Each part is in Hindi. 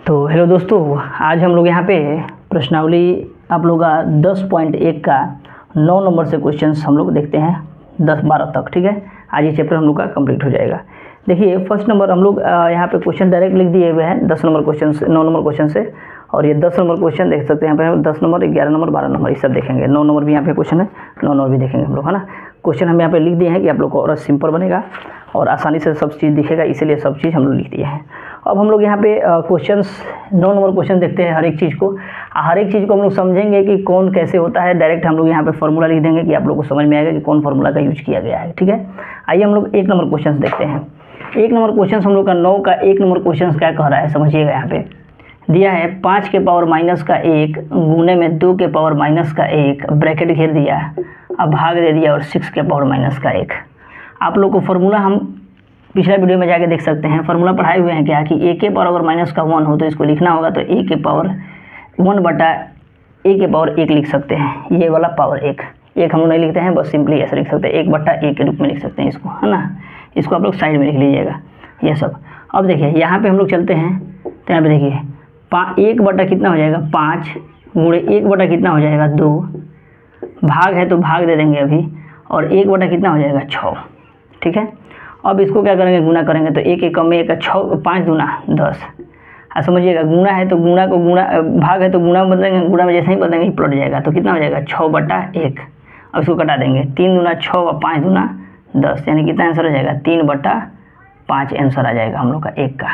तो हेलो दोस्तों, आज हम लोग यहाँ पे प्रश्नावली आप लोग का 10.1 का 9 नंबर से क्वेश्चंस हम लोग देखते हैं 10-12 तक। ठीक है, आज ये चैप्टर हम लोग का कंप्लीट हो जाएगा। देखिए फर्स्ट नंबर हम लोग यहाँ पे क्वेश्चन डायरेक्ट लिख दिए हुए हैं 10 नंबर क्वेश्चन से 9 नंबर क्वेश्चन से, और ये 10 नंबर क्वेश्चन देख सकते हैं यहाँ पे 10 नंबर 11 नंबर 12 नंबर ये सब देखेंगे। 9 नंबर भी यहाँ पे क्वेश्चन है, 9 नंबर भी देखेंगे हम लोग, है ना। क्वेश्चन हम यहाँ पे लिख दिए हैं कि आप लोग को और सिंपल बनेगा और आसानी से सब चीज़ दिखेगा, इसीलिए सब चीज़ हम लोग लिख दिए हैं। अब हम लोग यहाँ पे क्वेश्चंस 9 नंबर क्वेश्चन देखते हैं। हर एक चीज़ को हम लोग समझेंगे कि कौन कैसे होता है। डायरेक्ट हम लोग यहाँ पे फॉर्मूला लिख देंगे कि आप लोग को समझ में आएगा कि कौन फार्मूला का यूज किया गया है। ठीक है, आइए हम लोग 1 नंबर क्वेश्चन देखते हैं। 1 नंबर क्वेश्चन हम लोग का 9 का 1 नंबर क्वेश्चन क्या कह रहा है समझिएगा। यहाँ पे दिया है 5 के पावर माइनस का 1 गुने में 2 के पावर माइनस का 1 ब्रैकेट घेर दिया, अब भाग दे दिया और 6 के पावर माइनस का 1। आप लोग को फार्मूला हम पिछला वीडियो में जाके देख सकते हैं। फार्मूला पढ़ाए हुए हैं क्या कि a के पावर अगर माइनस का 1 हो तो इसको लिखना होगा तो a के पावर 1 बटा a के पावर 1 लिख सकते हैं। ये वाला पावर 1 हम लोग नहीं लिखते हैं, बस सिंपली ऐसे लिख सकते हैं 1 बटा a के रूप में लिख सकते हैं इसको, है ना। इसको आप लोग साइड में लिख लीजिएगा ये सब। अब देखिए यहाँ पे हम लोग चलते हैं तो यहाँ पे देखिए 1 बटा कितना हो जाएगा 5 गुणे 1 बटा कितना हो जाएगा 2, भाग है तो भाग दे देंगे अभी, और 1 बटा कितना हो जाएगा 6। ठीक है, अब इसको क्या करेंगे गुना करेंगे तो 1 1 कम में 1 का 6 5 दूना 10। समझिएगा गुना है तो गुना को गुना, भाग है तो गुना में बदलेंगे, गुना में जैसे ही बदलेंगे पलट जाएगा तो कितना हो जाएगा 6 बटा 1। अब इसको कटा देंगे 3 दूना 6 और 5 दूना 10, यानी कितना आंसर हो जाएगा 3 बटा 5 आंसर आ जाएगा हम लोग का 1 का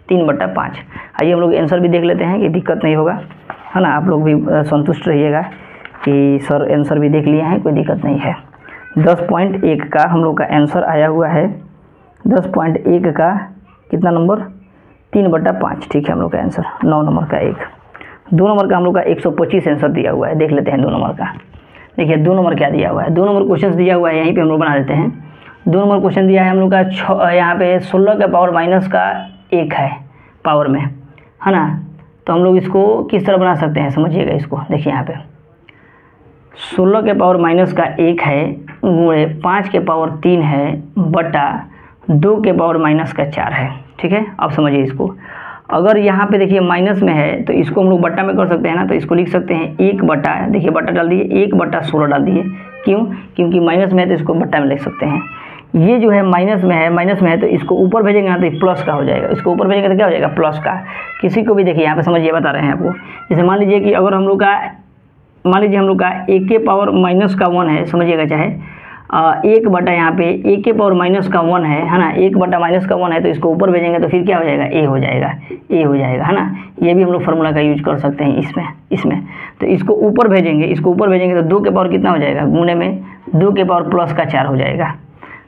3 बटा 5। आइए हम लोग आंसर भी देख लेते हैं कि दिक्कत नहीं होगा, है ना। आप लोग भी संतुष्ट रहिएगा कि सर आंसर भी देख लिए हैं, कोई दिक्कत नहीं है। 10.1 का हम लोग का आंसर आया हुआ है 10.1 का कितना नंबर 3 बटा 5। ठीक है, हम लोग का आंसर 9 नंबर का 1। 2 नंबर का हम लोग का 125 आंसर दिया हुआ है, देख लेते हैं 2 नंबर का। देखिए 2 नंबर क्या दिया हुआ है, 2 नंबर क्वेश्चन दिया हुआ है, यहीं पे हम लोग बना देते हैं। 2 नंबर क्वेश्चन दिया है हम लोग का यहाँ पे 16 के पावर माइनस का 1 है पावर में, है ना। तो हम लोग इसको किस तरह बना सकते हैं समझिएगा इसको। देखिए यहाँ पे 16 के पावर माइनस का 1 है गुणे 5 के पावर 3 है बटा 2 के पावर माइनस का 4 है। ठीक है, अब समझिए इसको। अगर यहाँ पे देखिए माइनस में है तो इसको हम लोग बट्टा में कर सकते हैं ना, तो इसको लिख सकते हैं 1 बटा, देखिए बट्टा डाल दिए 1 बटा 16 डाल दिए। क्यों? क्योंकि माइनस में है तो इसको बट्टा में लिख सकते हैं। ये जो है माइनस में है तो इसको ऊपर भेजेंगे ना तो ये प्लस का हो जाएगा, इसको ऊपर भेजेंगे तो क्या हो जाएगा प्लस का। किसी को भी देखिए यहाँ पे समझिए बता रहे हैं आपको। जैसे मान लीजिए कि अगर हम लोग का हम लोग का 1 के पावर माइनस का 1 है, समझिएगा चाहे 1 बटा यहाँ पे 1 के पावर माइनस का 1 है ना, 1 बटा माइनस का 1 है तो इसको ऊपर भेजेंगे तो फिर क्या हो जाएगा a हो जाएगा, है ना। ये भी हम लोग फार्मूला का यूज कर सकते हैं इसमें। तो इसको ऊपर भेजेंगे तो 2 के पावर कितना हो जाएगा गुणे में 2 के पावर प्लस का 4 हो जाएगा,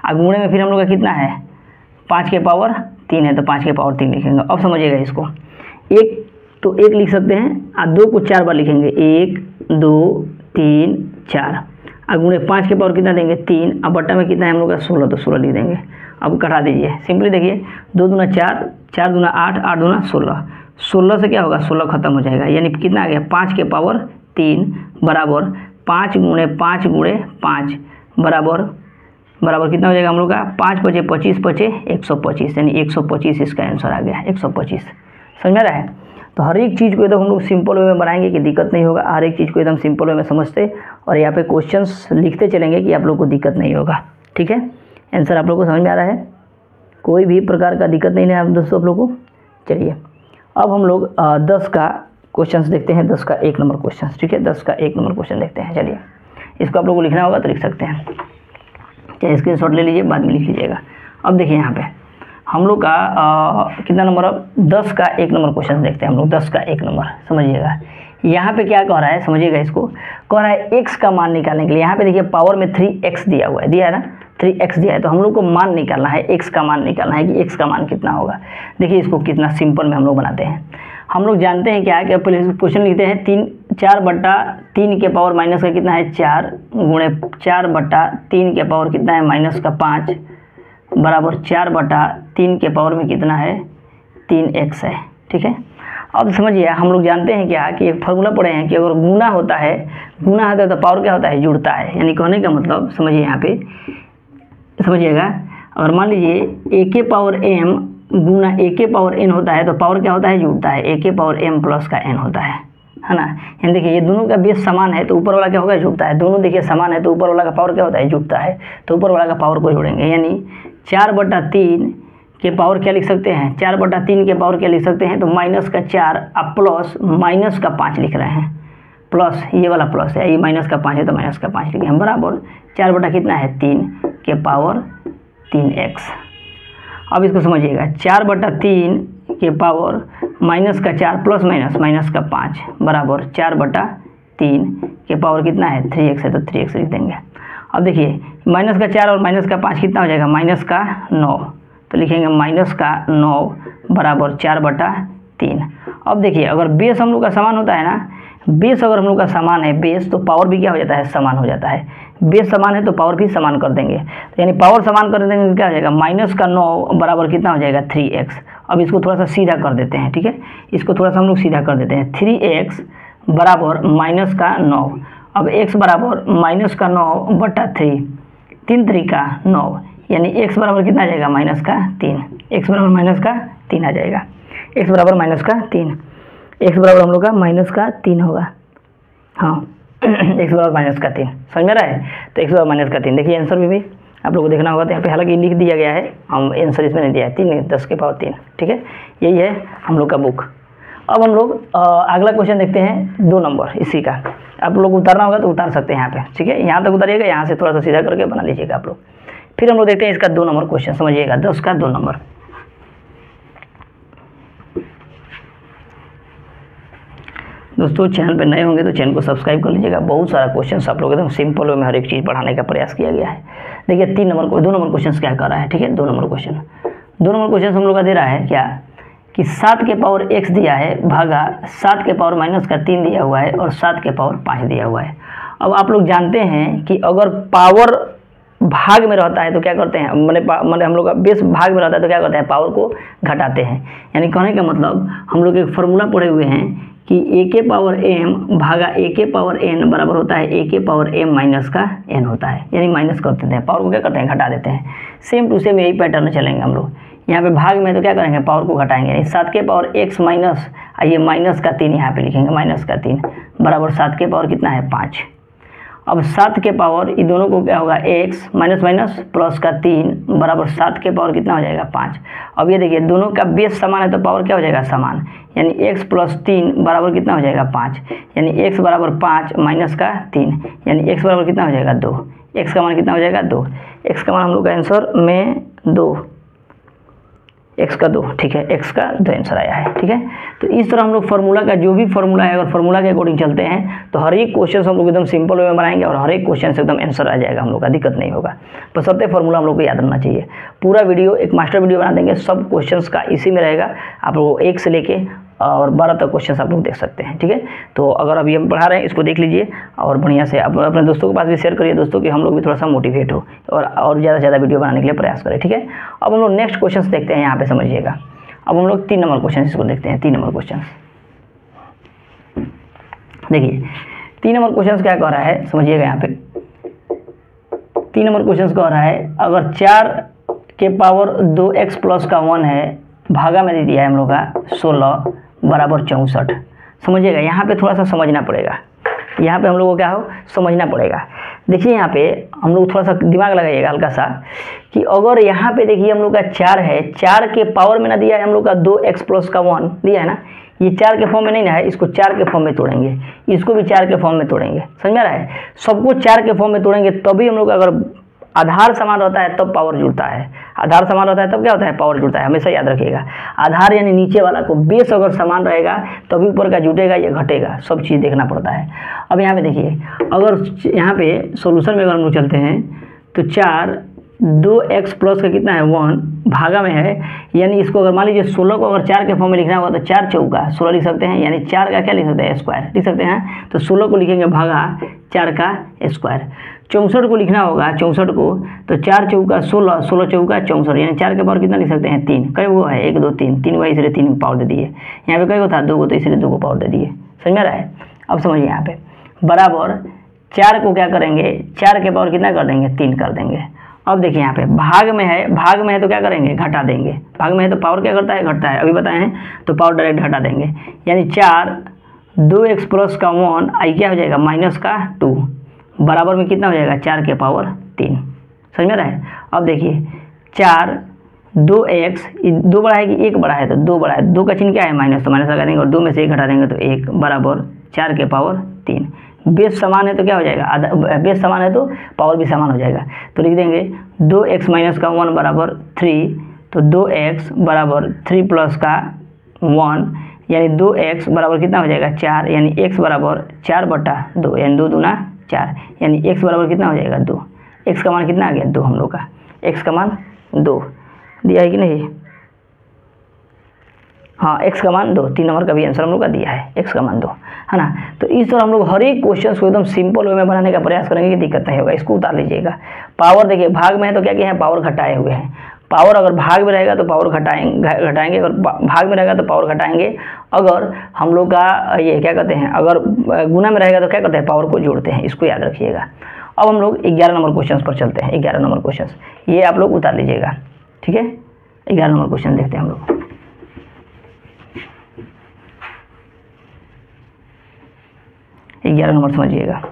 और गुणे में फिर हम लोग का कितना है 5 के पावर 3 है तो 5 के पावर 3 लिखेंगे। अब समझिएगा इसको 1 लिख सकते हैं और 2 को 4 बार लिखेंगे 1 2 3 4, और गुणे 5 के पावर कितना देंगे 3, अब बट्टा में कितना है हम लोग का 16 तो 16 लिख देंगे। अब कटा दीजिए सिंपली, देखिए 2 दूना 4 4 दूना 8 8 दूना 16, 16 से क्या होगा 16 खत्म हो जाएगा, यानी कितना आ गया 5 के पावर 3 बराबर 5 गुणे 5 गुणे 5 बराबर कितना हो जाएगा हम लोग का 5 × 25 = 125, यानी 125 इसका आंसर आ गया 125। समझ में आ रहा है। तो हर एक चीज़ को एकदम हम लोग सिंपल वे में बनाएंगे कि दिक्कत नहीं होगा, हर एक चीज़ को एकदम सिंपल वे में समझते और यहाँ पे क्वेश्चंस लिखते चलेंगे कि आप लोग को दिक्कत नहीं होगा। ठीक है, आंसर आप लोग को समझ में आ रहा है, कोई भी प्रकार का दिक्कत नहीं है दोस्तों आप लोग को। चलिए अब हम लोग 10 का क्वेश्चन देखते हैं, 10 का 1 नंबर क्वेश्चन। ठीक है, 10 का 1 नंबर क्वेश्चन देखते हैं। चलिए इसको आप लोग को लिखना होगा तो लिख सकते हैं, चाहे स्क्रीनशॉट ले लीजिए बाद में लिख लीजिएगा। अब देखिए यहाँ पे हम लोग का कितना नंबर, अब 10 का 1 नंबर क्वेश्चन देखते हैं हम लोग। 10 का 1 नंबर समझिएगा, यहाँ पे क्या कह रहा है समझिएगा इसको। कह रहा है x का मान निकालने के लिए, यहाँ पे देखिए पावर में 3x दिया हुआ है, दिया है ना 3x दिया है, तो हम लोग को मान निकालना है, x का मान निकालना है कि x का मान कितना होगा। देखिए इसको कितना सिंपल में हम लोग बनाते हैं। हम लोग जानते हैं क्या कि पहले क्वेश्चन लिखते हैं 4 बटा 3 के पावर माइनस का कितना है 4 गुणे 4 बटा 3 के पावर कितना है माइनस का 5 बराबर 4 बटा 3 के पावर में कितना है 3x है। ठीक है, अब समझिए हम लोग जानते हैं क्या कि एक फार्मूला पढ़े हैं कि अगर गुना होता है तो पावर क्या होता है जुड़ता है, यानी कहने का मतलब समझिए यहाँ पे समझिएगा। और मान लीजिए a के पावर m गुना ए के पावर एन होता है तो पावर क्या होता है, जुड़ता है, ए के पावर एम प्लस का एन होता है ना। यानी देखिए ये दोनों का बेस समान है तो ऊपर वाला क्या होगा, जुड़ता है। दोनों देखिए समान है तो ऊपर वाला का पावर क्या होता है, जुड़ता है, तो ऊपर वाला का पावर को जोड़ेंगे। यानी 4/3 के पावर क्या लिख सकते हैं, 4/3 के पावर क्या लिख सकते हैं, तो -4 अब प्लस -5 लिख रहे हैं, प्लस ये वाला प्लस है, ये -5 है तो -5 लिखे हैं, बराबर 4 कितना है 3 के पावर 3x। अब इसको समझिएगा, 4/3 के पावर -4 प्लस -5 बराबर 4/3 के पावर कितना है 3x है तो 3x लिख देंगे। अब देखिए -4 और -5 कितना हो जाएगा, -9, तो लिखेंगे -9 बराबर 4/3। अब देखिए अगर बेस हम लोग का समान होता है ना, बेस अगर हम लोग का समान है बेस, तो पावर भी क्या हो जाता है, समान हो जाता है। बेस समान है तो पावर भी समान कर देंगे, तो यानी पावर समान कर देंगे तो क्या हो जाएगा, -9 बराबर कितना हो जाएगा 3x। अब इसको थोड़ा सा सीधा कर देते हैं, ठीक है, इसको थोड़ा सा हम लोग सीधा कर देते हैं, 3x बराबर -9। अब x बराबर -9/3, 3 3 9, यानी x बराबर कितना आ जाएगा, -3, x बराबर -3 आ जाएगा, x बराबर -3, x बराबर हम लोग का -3 होगा, हाँ x बराबर -3, समझ में रहा है, तो x बराबर -3। देखिए आंसर में भी आप लोगों को देखना होगा, तो यहाँ पे हालांकि लिख दिया गया है, हम आंसर इसमें नहीं दिया है, 3 10 के पावर 3, ठीक है, यही है हम लोग का बुक। अब हम लोग अगला क्वेश्चन देखते हैं 2 नंबर इसी का। आप लोग उतारना होगा तो उतार सकते हैं यहाँ पे, ठीक है, यहाँ तक उतारिएगा, यहाँ से थोड़ा सा सीधा करके बना लीजिएगा आप लोग। फिर हम लोग देखते हैं इसका 2 नंबर क्वेश्चन, समझिएगा 10 का 2 नंबर। दोस्तों चैनल पर नए होंगे तो चैनल को सब्सक्राइब कर लीजिएगा, बहुत सारा क्वेश्चन आप लोग एकदम सिंपल वे में हर एक चीज़ पढ़ाने का प्रयास किया गया है। देखिए 2 नंबर क्वेश्चन क्या कर रहा है, ठीक है, 2 नंबर क्वेश्चन हम लोग का दे रहा है क्या, कि 7 के पावर x दिया है भागा 7 के पावर -3 दिया हुआ है और 7 के पावर 5 दिया हुआ है। अब आप लोग जानते हैं कि अगर पावर भाग में रहता है तो क्या करते हैं, मैंने हम लोग का बेस भाग में रहता है तो क्या करते हैं, पावर को घटाते हैं। यानी कहने का मतलब हम लोग एक फार्मूला पढ़े हुए हैं कि a के पावर m भागा a के पावर n बराबर होता है a के पावर m माइनस का n होता है, यानी माइनस कर देते हैं, पावर को क्या करते हैं, घटा देते हैं। सेम टू सेम यही पैटर्न चलेंगे हम लोग। यहाँ पे भाग में तो क्या करेंगे, पावर को घटाएंगे, यानी 7 के पावर x माइनस, आइए -3 यहाँ पे लिखेंगे, -3 बराबर 7 के पावर कितना है 5। अब 7 के पावर ये दोनों को क्या होगा, x माइनस प्लस का 3 बराबर 7 के पावर कितना हो जाएगा 5। अब ये देखिए दोनों का बेस समान है तो पावर क्या हो जाएगा, समान, यानी x + 3 बराबर कितना हो जाएगा 5, यानी x बराबर 5 माइनस का 3, यानी x बराबर कितना हो जाएगा 2, x का मान कितना हो जाएगा 2, x का मान हम लोग का आंसर में 2, x का 2, ठीक है, x का 2 आंसर आया है, ठीक है। तो इस तरह हम लोग फार्मूला का जो भी फार्मूला है, अगर फार्मूला के अकॉर्डिंग चलते हैं तो हर एक क्वेश्चन हम लोग एकदम सिंपल वे में बनाएंगे और हर एक क्वेश्चन से एकदम आंसर आ जाएगा, हम लोग का दिक्कत नहीं होगा। बस सबसे फार्मूला हम लोग को याद रखना चाहिए। पूरा वीडियो एक मास्टर वीडियो बना देंगे, सब क्वेश्चंस का इसी में रहेगा, आप लोग 1 से लेके और 12 तक क्वेश्चन आप लोग देख सकते हैं, ठीक है। तो अगर अभी हम पढ़ा रहे हैं इसको देख लीजिए और बढ़िया से आप अपने दोस्तों के पास भी शेयर करिए दोस्तों, कि हम लोग भी थोड़ा सा मोटिवेट हो और ज़्यादा से ज़्यादा वीडियो बनाने के लिए प्रयास करें, ठीक है। अब हम लोग नेक्स्ट क्वेश्चन देखते हैं, यहाँ पे समझिएगा। अब हम लोग 3 नंबर क्वेश्चन इसको देखते हैं, 3 नंबर क्वेश्चन। देखिए 3 नंबर क्वेश्चन क्या कह रहा है, समझिएगा यहाँ पे 3 नंबर क्वेश्चन कह रहा है, अगर 4 के पावर 2x प्लस का 1 है, भागा में दे दिया है हम लोग का 16 बराबर 64। समझिएगा यहाँ पे थोड़ा सा समझना पड़ेगा, यहाँ पे हम लोग को क्या हो, समझना पड़ेगा। देखिए यहाँ पे हम लोग थोड़ा सा दिमाग लगाइएगा हल्का सा, कि अगर यहाँ पे देखिए हम लोग का 4 है, 4 के पावर में ना दिया है हम लोग का 2x प्लस का 1 दिया है ना, ये 4 के फॉर्म में नहीं ना है, इसको 4 के फॉर्म में तोड़ेंगे, इसको भी 4 के फॉर्म में तोड़ेंगे, समझ में रहा है, सबको 4 के फॉर्म में तोड़ेंगे, तभी हम लोग अगर आधार समान रहता है तब पावर जुड़ता है, आधार समान रहता है तब क्या होता है, पावर जुड़ता है, हमेशा याद रखिएगा। आधार यानी नीचे वाला को, बेस अगर समान रहेगा तभी ऊपर का जुटेगा या घटेगा, सब चीज़ देखना पड़ता है। अब यहाँ पे देखिए, अगर यहाँ पे सॉल्यूशन में अगर हम लोग चलते हैं तो 4 2x प्लस का कितना है 1 भागा में है, यानी इसको अगर मान लीजिए 16 को अगर 4 के फॉर्म में लिखना होगा तो 4 चौका 16 लिख सकते हैं, यानी 4 का क्या लिख सकते हैं, स्क्वायर लिख सकते हैं। तो 16 को लिखेंगे भागा 4 का स्क्वायर। 64 को लिखना होगा, 64 को तो 4 चौका 16, 16 चौका 64, यानी 4 के पावर कितना लिख सकते हैं 3। कई वो है 1 2 3, 3 हुआ इसलिए 3 पावर दे दिए। यहाँ पे कई को था 2 को, तो इसलिए 2 को पावर दे दिए, समझ में रहा है। अब समझिए यहाँ पे बराबर 4 को क्या करेंगे, 4 के पावर कितना कर देंगे 3 कर देंगे, अब देखिए यहाँ पे भाग में है तो क्या करेंगे, घटा देंगे। भाग में है तो पावर क्या करता है, घटता है, अभी बताए हैं, तो पावर डायरेक्ट घटा देंगे। यानी 4 2x प्लस का 1 आई क्या हो जाएगा, माइनस का 2 बराबर में कितना हो जाएगा, 4 के पावर 3। समझ में रहा है। अब देखिए 4 2x 2 बड़ा है कि 1 बड़ा है, तो 2 बड़ा है, 2 का चिन्ह क्या है, माइनस, तो माइनस लगा देंगे और 2 में से 1 घटा देंगे तो 1 बराबर 4 के पावर 3। बेस समान है तो क्या हो जाएगा, आधा, बेस समान है तो पावर भी समान हो जाएगा। तो लिख देंगे 2x माइनस का 1 बराबर 3, तो 2x बराबर 3 प्लस का 1 यानी 2x बराबर कितना हो जाएगा, 4, यानी x बराबर 4/2 यानी 2 दूना 4, यानी x बराबर कितना हो जाएगा, 2। x का मान कितना आ गया, 2 हम लोग का, x का मान 2 दिया है कि नहीं, हाँ x का मान 2, 3 नंबर का भी आंसर हम लोग का दिया है, x का मान 2 है ना। तो इस तरह हम लोग हर एक क्वेश्चन को एकदम सिंपल वे में बनाने का प्रयास करेंगे कि दिक्कत नहीं होगा। इसको उतार लीजिएगा। पावर देखिए भाग में है तो क्या किया है, पावर घटाए हुए हैं। पावर अगर भाग में रहेगा तो पावर घटाएंगे, अगर भाग में रहेगा तो पावर घटाएंगे। अगर हम लोग का ये क्या कहते हैं, अगर गुना में रहेगा तो क्या करते हैं, पावर को जोड़ते हैं। इसको याद रखिएगा। अब हम लोग 11 नंबर क्वेश्चन पर चलते हैं। 11 नंबर क्वेश्चन ये आप लोग उतार लीजिएगा, ठीक है। 11 नंबर क्वेश्चन देखते हैं हम लोग। 11 नंबर समझिएगा।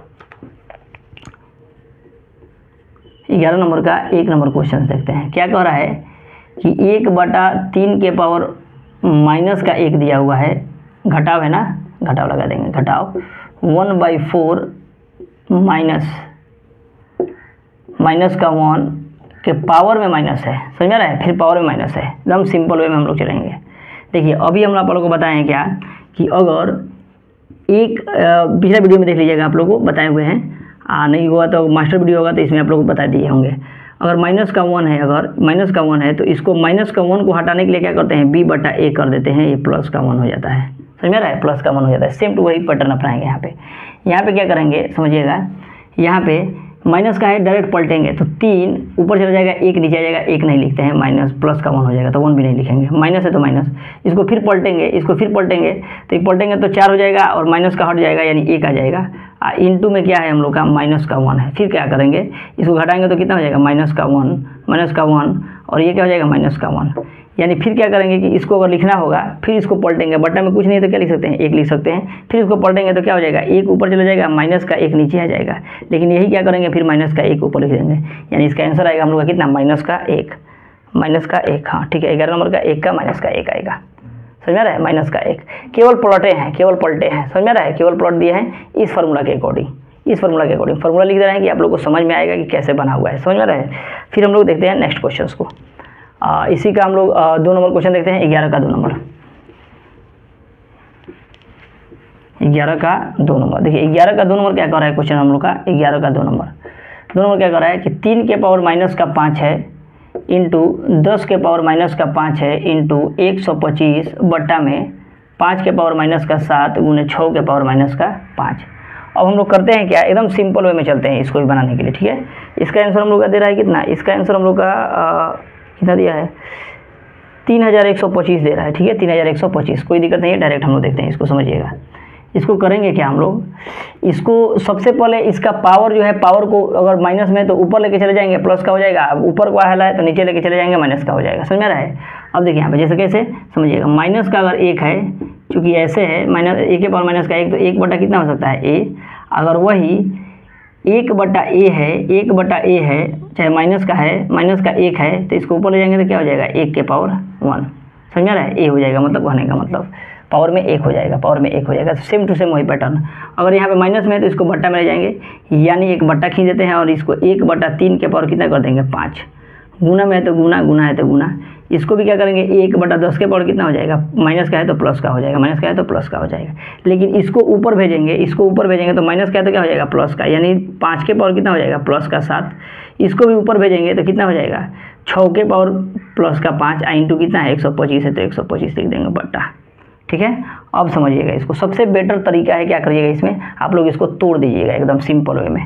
11 नंबर का 1 नंबर क्वेश्चन देखते हैं। क्या कह रहा है कि 1/3 के पावर माइनस का 1 दिया हुआ है, घटाव है ना, घटाव लगा देंगे, घटाव 1/4 माइनस का 1 के पावर में माइनस है, समझ में आ रहा है, फिर पावर में माइनस है। एकदम सिंपल वे में हम लोग चलेंगे। देखिए अभी हम आप लोगों को बताएं क्या कि अगर एक पिछला वीडियो में देख लीजिएगा, आप लोगों को बताए हुए हैं, नहीं हुआ तो मास्टर वीडियो होगा तो इसमें आप लोगों को बता दिए होंगे। अगर माइनस का 1 है, अगर माइनस का 1 है तो इसको माइनस का 1 को हटाने के लिए क्या करते हैं, b/a कर देते हैं, ये प्लस का 1 हो जाता है। समझ में आ रहा है, प्लस का 1 हो जाता है। सेम टू वही पैटर्न अपनाएंगे यहाँ पे। यहाँ पे क्या करेंगे समझिएगा, यहाँ पे माइनस का है, डायरेक्ट पलटेंगे तो 3 ऊपर चला जाएगा, 1 नीचे आ जाएगा, 1 नहीं लिखते हैं, माइनस प्लस का 1 हो जाएगा तो 1 भी नहीं लिखेंगे, माइनस है तो माइनस। इसको फिर पलटेंगे, तो ये पलटेंगे तो 4 हो जाएगा और माइनस का हट जाएगा यानी 1 आ जाएगा। इनटू में क्या है हम लोग का, माइनस का 1 है। फिर क्या करेंगे, इसको घटाएंगे तो कितना हो जाएगा, माइनस का 1 और ये क्या हो जाएगा, माइनस का 1। यानी फिर क्या करेंगे कि इसको अगर लिखना होगा फिर इसको पलटेंगे, बट्टा में कुछ नहीं है तो क्या लिख सकते हैं, 1 लिख सकते हैं। फिर इसको पलटेंगे तो क्या हो जाएगा, 1 ऊपर चला जाएगा, माइनस का 1 नीचे आ जाएगा। लेकिन यही क्या करेंगे, फिर माइनस का 1 ऊपर लिख देंगे, यानी इसका आंसर आएगा हम लोग का कितना, माइनस का 1। हाँ ठीक है, 11 नंबर का 1 का माइनस का 1 आएगा। समझ में रहा है, माइनस का 1 केवल पलटे हैं, समझ में रहा है, केवल प्लॉट दिए हैं इस फार्मूला के अकॉर्डिंग, फार्मूला लिख दे रहे हैं कि आप लोग को समझ में आएगा कि कैसे बना हुआ है। समझ में रहा है। फिर हम लोग देखते हैं नेक्स्ट क्वेश्चन को। इसी का हम लोग 2 नंबर क्वेश्चन देखते हैं। 11 का 2 नंबर, 11 का 2 नंबर देखिए। 11 का 2 नंबर क्या कर रहा है क्वेश्चन हम लोग का, 11 का 2 नंबर क्या कर रहा है कि 3 के पावर माइनस का 5 है इंटू 10 के पावर माइनस का 5 है इंटू 125 बट्टा में 5 के पावर माइनस का 7 गुने 6 के पावर माइनस का 5। अब हम लोग करते हैं क्या, एकदम सिंपल वे में चलते हैं इसको भी बनाने के लिए, ठीक है। इसका आंसर हम लोग का दे रहा है कितना, इसका आंसर हम लोग का कितना दिया है, 3125 दे रहा है, ठीक है, 3125। कोई दिक्कत नहीं है, डायरेक्ट हम लोग देखते हैं इसको, समझिएगा। इसको करेंगे क्या हम लोग, इसको सबसे पहले इसका पावर जो है, पावर को अगर माइनस में तो ऊपर लेके चले जाएंगे, प्लस का हो जाएगा। अब ऊपर को आया है तो नीचे लेके चले जाएंगे, माइनस का हो जाएगा। समझ में आ रहा है। अब देखिए यहाँ पे जैसे कैसे समझिएगा, माइनस का अगर 1 है, चूँकि ऐसे है माइनस 1 के पावर माइनस का 1 तो 1 बटा कितना हो सकता है, a। अगर वही 1/a है, 1/a है, चाहे माइनस का है, माइनस का 1 है तो इसको ऊपर ले जाएंगे तो क्या हो जाएगा, 1 के पावर 1। समझ में आ रहा है, a हो जाएगा, मतलब कहने का मतलब पावर में 1 हो जाएगा, तो सेम टू सेम वही पैटर्न। अगर यहाँ पे माइनस में है तो इसको बट्टा में ले जाएंगे, यानी एक बट्टा खींच देते हैं और इसको 1/3 के पावर कितना कर देंगे, 5। गुना में है तो गुना, गुना है तो गुना। इसको भी क्या करेंगे, 1/10 के पावर कितना हो जाएगा, माइनस का है तो प्लस का हो जाएगा, माइनस का है तो प्लस का हो जाएगा। लेकिन इसको ऊपर भेजेंगे, तो माइनस का है तो क्या हो जाएगा, प्लस का, यानी 5 के पावर कितना हो जाएगा, प्लस का 7। इसको भी ऊपर भेजेंगे तो कितना हो जाएगा, 6 के पावर प्लस का 5 इंटू कितना है, 125 है तो 125 लिख देंगे बट्टा, ठीक है। अब समझिएगा इसको, सबसे बेटर तरीका है क्या करिएगा, इसमें आप लोग इसको तोड़ दीजिएगा, एकदम सिंपल वे में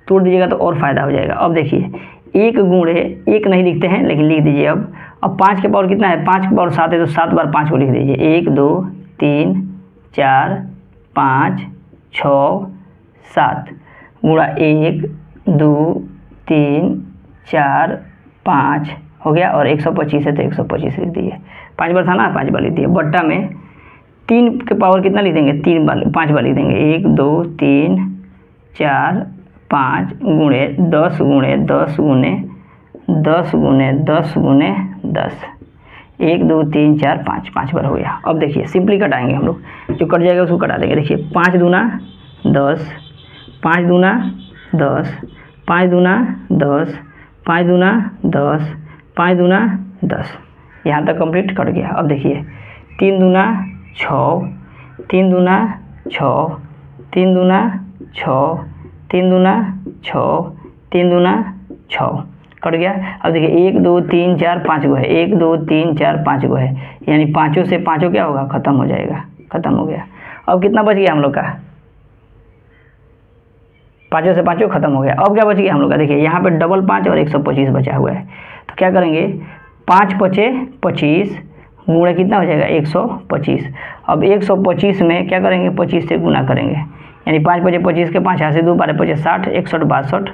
तोड़ दीजिएगा तो और फायदा हो जाएगा। अब देखिए 1 गुणे 1 नहीं लिखते हैं लेकिन लिख दीजिए। अब 5 के पावर कितना है, 5 के पावर 7 है तो 7 बार 5 को लिख दीजिए, 1 2 3 4 5 6 7 गुणा 1 2 3 4 5 हो गया, और 125 है तो 125 लिख दिए। 5 बार था ना, 5 बार लिख दिए। बट्टा में 3 के पावर कितना लिख देंगे, 3 बार 5 बार लिख देंगे। 1 2 3 4 5 गुणे 10 गुणे 10 गुणे 10 गुणे 10 गुणे 10, 1 2 3 4 5, 5 बार हो गया। अब देखिए सिंपली कटाएंगे हम लोग, जो कट जाएगा उसको कटा देंगे। देखिए 5 दूना 10, 5 दूना 10, 5 दूना 10, 5 दूना 10, 5 दूना 10, यहाँ तक कंप्लीट कट गया। अब देखिए 3 दूना 6, 3 दूना 6, 3 दूना 6, 3 दूना 6, 3 दूना 6, कट गया। अब देखिए 1 2 3 4 5 गो है, 1 2 3 4 5 गो है, यानी पाँचों से पाँचों क्या होगा, खत्म हो जाएगा, खत्म हो गया। अब कितना बच गया हम लोग का, पाँचों से पाँचों खत्म हो गया। अब क्या बच गया हम लोग का, देखिए यहाँ पे डबल 5 और 125 बचा हुआ है, तो क्या करेंगे 5 पचे 25 गुणे कितना हो जाएगा 125। अब 125 में क्या करेंगे 25 से गुना करेंगे, यानी 5 पचे 25 के 5 यहाँ से 2 12 पचे 60, 61 62,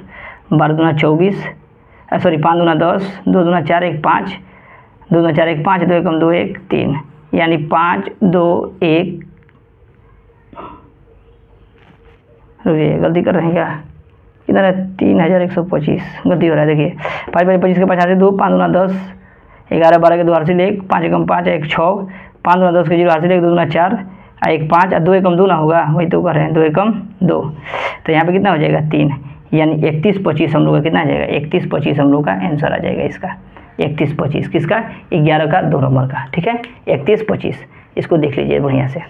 12 दूना 24, सॉरी 5 दूना 10, 2 दूना 4 1 5, 2 दूना 4 1 5, 2 एकम 2 1 3, यानी 5 2 1, रुकिए गलती कर रहे हैं क्या, कितना है 3125 गलती हो रहा है। देखिए 5 पचे 25 के 5 यहाँ से 2, 5 दूना 10, 11 12 के 2 हासिल 1, 5 एकम 5 1 6, 5 दूना 10 के 0 हासिल 1, 2 दूना 4 1 5, 2 एकम 2 ना होगा, वही तो कर रहे हैं 2 एकम 2, तो यहाँ पे कितना हो जाएगा 3, यानी 31 25 हम लोग का कितना आ जाएगा 31 25 हम लोग का आंसर आ जाएगा इसका। 31 25 किसका, 11 का 2 नंबर का, ठीक है 31 25। इसको देख लीजिए बढ़िया से,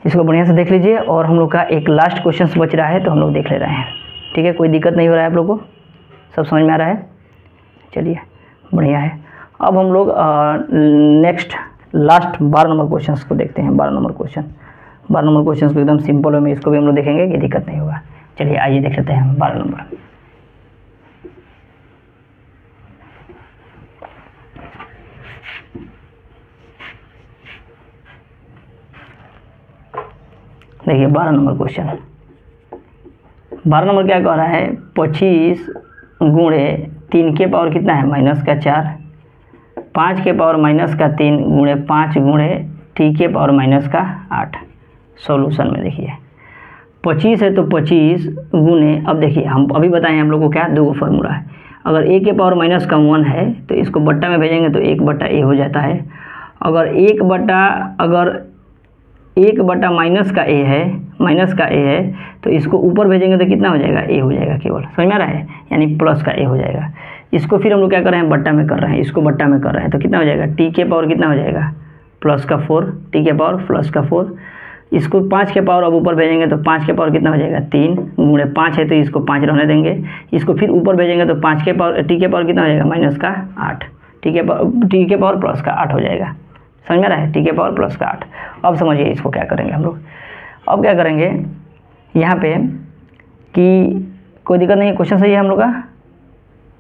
इसको बढ़िया से देख लीजिए। और हम लोग का एक लास्ट क्वेश्चन बच रहा है, तो हम लोग देख ले रहे हैं, ठीक है, कोई दिक्कत नहीं हो रहा है आप लोग को, सब समझ में आ रहा है, चलिए बढ़िया है। अब हम लोग नेक्स्ट लास्ट 12 नंबर क्वेश्चन को देखते हैं। 12 नंबर क्वेश्चन को एकदम सिंपल वे में इसको भी हम लोग देखेंगे कि दिक्कत नहीं होगा। चलिए आइए देख लेते हैं 12 नंबर। देखिए 12 नंबर क्वेश्चन, 12 नंबर क्या कह रहा है, 25 गुणे 3 के पावर कितना है -4, 5 के पावर -3 गुणे 5 गुणे t के पावर -8। सॉल्यूशन में देखिए 25 है तो 25 गुणे, अब देखिए हम अभी बताएं हम लोग को क्या, दो फार्मूला है। अगर a के पावर -1 है तो इसको बट्टा में भेजेंगे तो 1/a हो जाता है। अगर 1 बटा माइनस का a है तो इसको ऊपर भेजेंगे तो कितना हो जाएगा, a हो जाएगा केवल, समझ में आ रहा है, यानी प्लस का a हो जाएगा। इसको फिर हम लोग क्या कर रहे हैं, बट्टा में कर रहे हैं, इसको बट्टा में कर रहे हैं, तो कितना हो जाएगा t के पावर कितना हो जाएगा +4, t के पावर +4। इसको 5 के पावर अब ऊपर भेजेंगे तो 5 के पावर कितना हो जाएगा 3 गुणे 5 है तो इसको 5 रहने देंगे। इसको फिर ऊपर भेजेंगे तो 5 के पावर t के पावर कितना हो जाएगा -8, t के पावर +8 हो जाएगा, समझ में आ रहा है, t के पावर +8। अब समझिए इसको क्या करेंगे हम लोग, अब क्या करेंगे यहाँ पे कि कोई दिक्कत नहीं, क्वेश्चन सही है हम लोग का,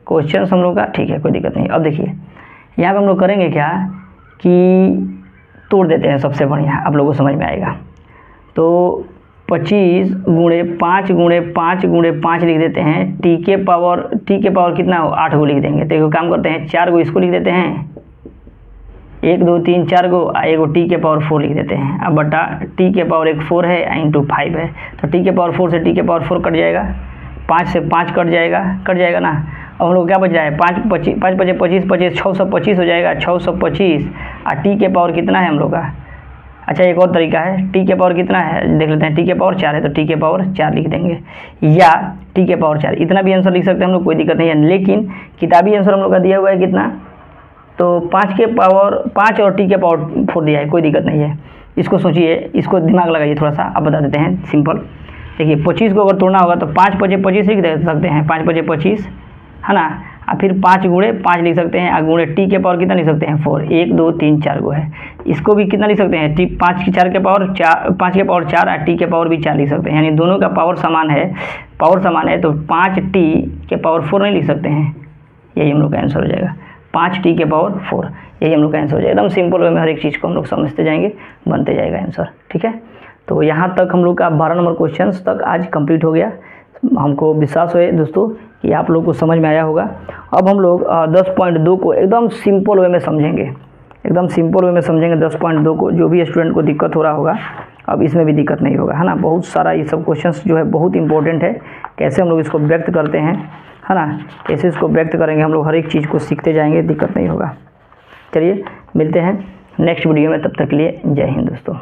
क्वेश्चन हम लोग का ठीक है, कोई दिक्कत नहीं। अब देखिए यहाँ पे हम लोग करेंगे क्या कि तोड़ देते हैं, सबसे बढ़िया आप लोगों को समझ में आएगा। तो 25 गुणे 5 गुणे 5 गुणे 5 लिख देते हैं, t के पावर कितना हो 8 को लिख देंगे। तो एक काम करते हैं 4 को इसको लिख देते हैं, 1 2 3 4 को, एगो t के पावर 4 लिख देते हैं। अब बटा t के पावर 4 है इंटू 5 है, तो t के पावर 4 से t के पावर 4 कट जाएगा, 5 से 5 कट जाएगा ना। अब हम लोग क्या बच रहा है 5 पचे 25 625 हो जाएगा, 625। और t के पावर कितना है हम लोग का, अच्छा एक और तरीका है, t के पावर कितना है देख लेते हैं, t के पावर 4 है तो t के पावर 4 लिख देंगे, या t के पावर 4, इतना भी आंसर लिख सकते हैं हम लोग, कोई दिक्कत नहीं है। लेकिन किताबी आंसर हम लोग का दिया हुआ है कितना, तो 5 के पावर 5 और t के पावर 4 दिया है, कोई दिक्कत नहीं है। इसको सोचिए, इसको दिमाग लगाइए थोड़ा सा, अब बता देते हैं सिंपल। देखिए 25 को अगर तोड़ना होगा तो 5 पचे 25 लिख दे सकते हैं, 5 पचे 25 है ना, और फिर 5 गुणे 5 लिख सकते हैं, और गुणे t के पावर कितना लिख सकते हैं 4, 1 2 3 4 गो है। इसको भी कितना लिख सकते हैं, 5 के 4 के पावर 4, 5 के पावर 4 और t के पावर भी 4 लिख सकते हैं, यानी दोनों का पावर समान है, तो 5t के पावर 4 नहीं लिख सकते हैं, यही हम लोग का आंसर हो जाएगा, 5t के पावर 4, यही हम लोग का आंसर हो जाएगा। एकदम सिंपल वे में हर एक चीज़ को हम लोग समझते जाएंगे, बनते जाएगा आंसर, ठीक है। तो यहाँ तक हम लोग का 12 नंबर क्वेश्चन तक आज कंप्लीट हो गया। हमको विश्वास है दोस्तों कि आप लोग को समझ में आया होगा। अब हम लोग 10.2 को एकदम सिंपल वे में समझेंगे, एकदम सिंपल वे में समझेंगे 10.2 को। जो भी स्टूडेंट को दिक्कत हो रहा होगा अब इसमें भी दिक्कत नहीं होगा, है ना। बहुत सारा ये सब क्वेश्चंस जो है बहुत इंपॉर्टेंट है, कैसे हम लोग इसको व्यक्त करते हैं, है ना, कैसे इसको व्यक्त करेंगे हम लोग, हर एक चीज़ को सीखते जाएंगे, दिक्कत नहीं होगा। चलिए मिलते हैं नेक्स्ट वीडियो में, तब तक के लिए जय हिंद दोस्तों।